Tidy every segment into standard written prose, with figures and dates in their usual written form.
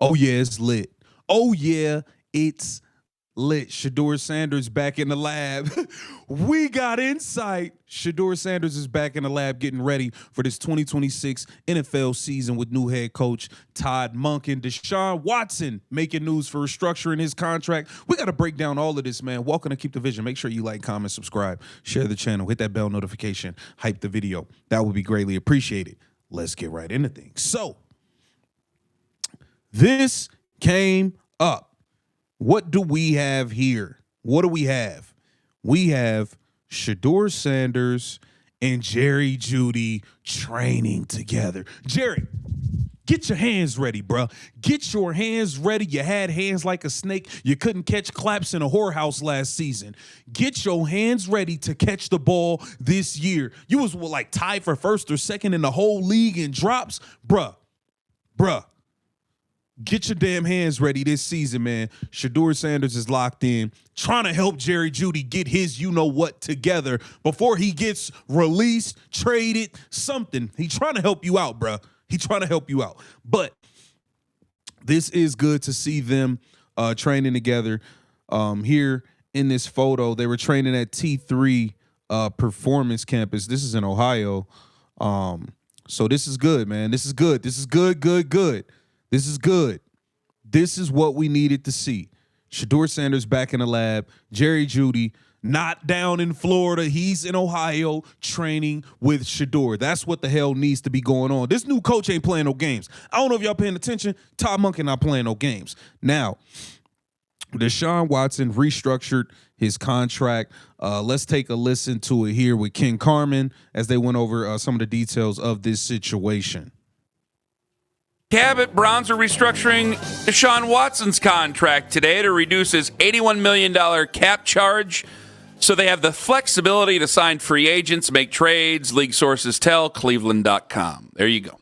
Oh, yeah, it's lit. Oh, yeah, it's lit. Shedeur Sanders back in the lab. We got insight. Shedeur Sanders is back in the lab getting ready for this 2026 NFL season with new head coach Todd Monken. Deshaun Watson making news for restructuring his contract. We got to break down all of this, man. Welcome to Keep the Vision. Make sure you like, comment, subscribe, share the channel, hit that bell notification, hype the video. That would be greatly appreciated. Let's get right into things. So, this came up. What do we have here? What do we have? We have Shedeur Sanders and Jerry Judy training together. Jerry, get your hands ready, bro. Get your hands ready. You had hands like a snake. You couldn't catch claps in a whorehouse last season. Get your hands ready to catch the ball this year. You was like tied for first or second in the whole league in drops. Bruh. Get your damn hands ready this season, man. Shedeur Sanders is locked in, trying to help Jerry Judy get his you-know-what together before he gets released, traded, something. He's trying to help you out, bruh. He's trying to help you out. But this is good to see them training together. Here in this photo, they were training at T3 Performance Campus. This is in Ohio. So this is good, man. This is good. This is good. This is good. This is what we needed to see. Shedeur Sanders back in the lab. Jerry Judy not down in Florida. He's in Ohio training with Shedeur. That's what the hell needs to be going on. This new coach ain't playing no games. I don't know if y'all paying attention. Todd Monken not playing no games. Now, Deshaun Watson restructured his contract. Let's take a listen to it here with Ken Carmen as they went over some of the details of this situation. Cabot Browns are restructuring Deshaun Watson's contract today to reduce his $81 million cap charge so they have the flexibility to sign free agents, make trades, league sources tell Cleveland.com. There you go.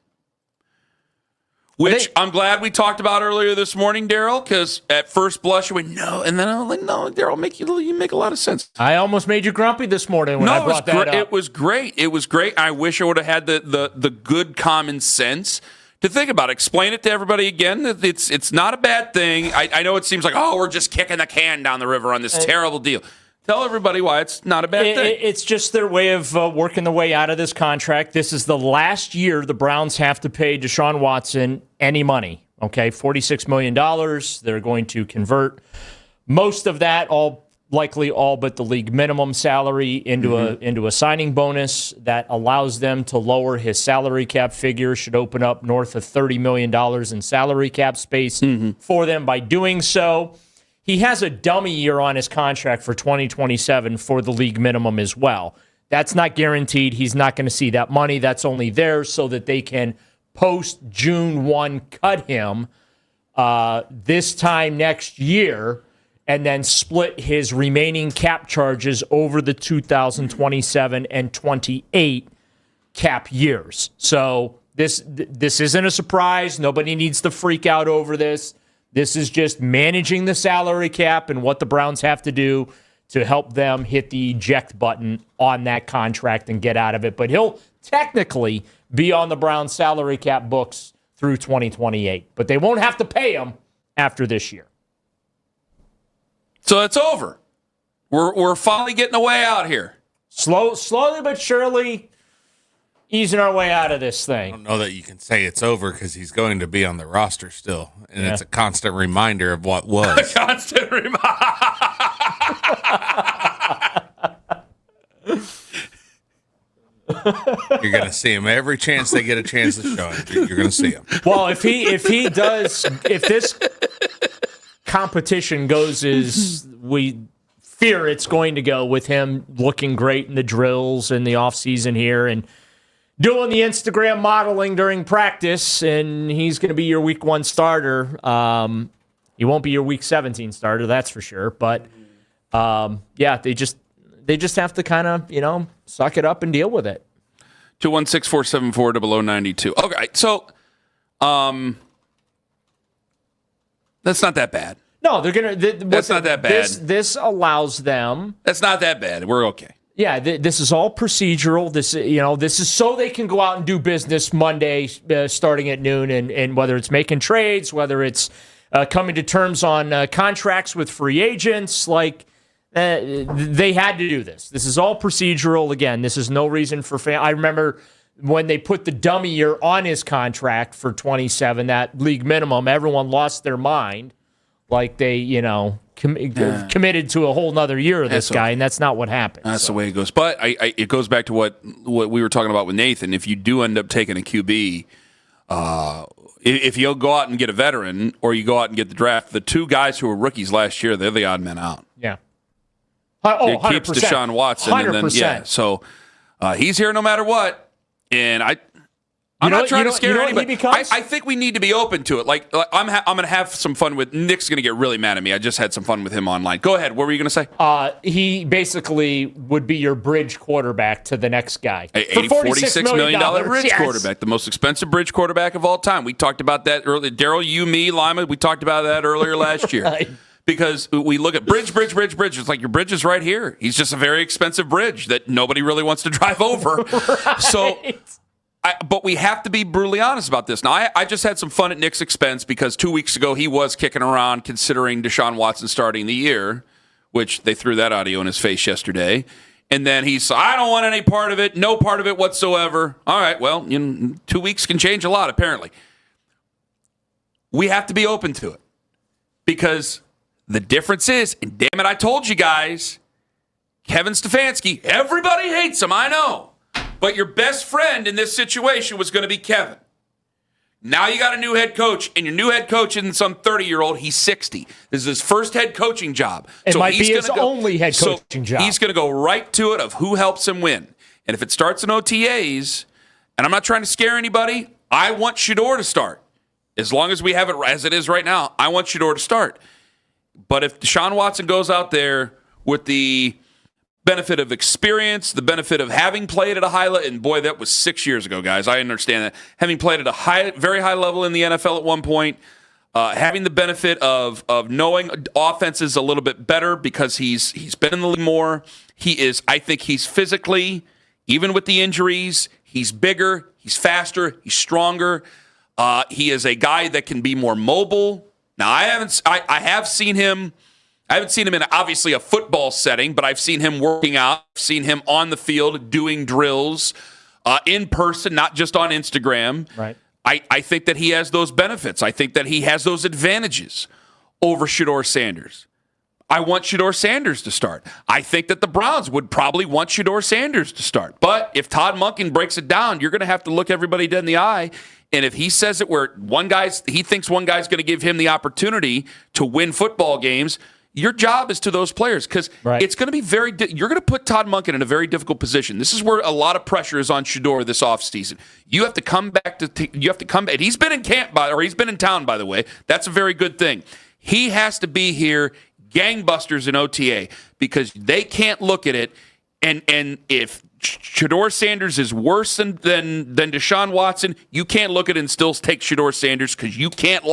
Which I'm glad we talked about earlier this morning, Daryl, because at first blush you went, no, and then I was like, no, Daryl, you make a lot of sense. I almost made you grumpy this morning when I brought that up. It was great. It was great. I wish I would have had the good common sense to think about it. Explain it to everybody again. That it's not a bad thing. I know it seems like, oh, we're just kicking the can down the river on this terrible deal. Tell everybody why it's not a bad thing. It's just their way of working the way out of this contract. This is the last year the Browns have to pay Deshaun Watson any money. Okay, $46 million. They're going to convert most of that, likely all but the league minimum salary into a signing bonus that allows them to lower his salary cap figure. Should open up north of $30 million in salary cap space for them by doing so. He has a dummy year on his contract for 2027 for the league minimum as well. That's not guaranteed. He's not going to see that money. That's only there so that they can post June 1 cut him this time next year and then split his remaining cap charges over the 2027 and 28 cap years. So this isn't a surprise. Nobody needs to freak out over this. This is just managing the salary cap and what the Browns have to do to help them hit the eject button on that contract and get out of it. But he'll technically be on the Browns salary cap books through 2028. But they won't have to pay him after this year. So it's over. We're finally getting a way out here. Slowly but surely easing our way out of this thing. I don't know that you can say it's over because he's going to be on the roster still. And it's a constant reminder of what was. A constant reminder. You're going to see him every chance they get a chance to show him. You're going to see him. Well, if this competition goes as we fear it's going to go, with him looking great in the drills in the offseason here and doing the Instagram modeling during practice, and he's going to be your week 1 starter. He won't be your week 17 starter, that's for sure. But they just have to kind of, suck it up and deal with it. 216-474-0092. Okay, so that's not that bad. No, they're gonna. That's not that bad. This allows them. That's not that bad. We're okay. Yeah, this is all procedural. This is so they can go out and do business Monday, starting at noon, and whether it's making trades, whether it's coming to terms on contracts with free agents, they had to do this. This is all procedural. Again, this is no reason for I remember when they put the dummy year on his contract for 27, that league minimum, everyone lost their mind, like they committed to a whole nother year of this guy, and that's not what happened. That's the way it goes. But it goes back to what we were talking about with Nathan. If you do end up taking a QB, if you go out and get a veteran or you go out and get the draft, the two guys who were rookies last year, they're the odd men out. Yeah. It keeps 100%. Deshaun Watson. 100%. And then, so he's here no matter what. And I'm not trying to scare anybody. I think we need to be open to it. I'm going to have some fun with Nick's going to get really mad at me. I just had some fun with him online. Go ahead. What were you going to say? He basically would be your bridge quarterback to the next guy. $46 million bridge quarterback, the most expensive bridge quarterback of all time. We talked about that earlier. Daryl, you, me, Lima, we talked about that earlier last year. Right. Because we look at bridge. It's like your bridge is right here. He's just a very expensive bridge that nobody really wants to drive over. Right. So, but we have to be brutally honest about this. Now, I just had some fun at Nick's expense because 2 weeks ago he was kicking around considering Deshaun Watson starting the year, which they threw that audio in his face yesterday. And then he said, I don't want any part of it, no part of it whatsoever. All right, well, 2 weeks can change a lot, apparently. We have to be open to it because the difference is, and damn it, I told you guys, Kevin Stefanski, everybody hates him, I know. But your best friend in this situation was going to be Kevin. Now you got a new head coach, and your new head coach isn't some 30-year-old. He's 60. This is his first head coaching job. It might be his only head coaching job. He's going to go right to it of who helps him win. And if it starts in OTAs, and I'm not trying to scare anybody, I want Shedeur to start. As long as we have it as it is right now, I want Shedeur to start. But if Deshaun Watson goes out there with the benefit of experience, the benefit of having played at a high level, and boy, that was 6 years ago, guys. I understand that. Having played at a very high level in the NFL at one point, having the benefit of knowing offenses a little bit better because he's been in the league more. I think he's physically, even with the injuries, he's bigger, he's faster, he's stronger. He is a guy that can be more mobile. Now, I have seen him. I haven't seen him in obviously a football setting, but I've seen him working out. I've seen him on the field doing drills in person, not just on Instagram. Right. I think that he has those benefits. I think that he has those advantages over Shedeur Sanders. I want Shedeur Sanders to start. I think that the Browns would probably want Shedeur Sanders to start. But if Todd Monken breaks it down, you're going to have to look everybody dead in the eye. And if he says it where he thinks one guy's going to give him the opportunity to win football games, your job is to those players because it's going to be you're going to put Todd Monken in a very difficult position. This is where a lot of pressure is on Shedeur this offseason. You have to come back and he's been in camp he's been in town, by the way. That's a very good thing. He has to be here gangbusters in OTA because they can't look at it and if Shedeur Sanders is worse than Deshaun Watson, you can't look at it and still take Shedeur Sanders because you can't lie.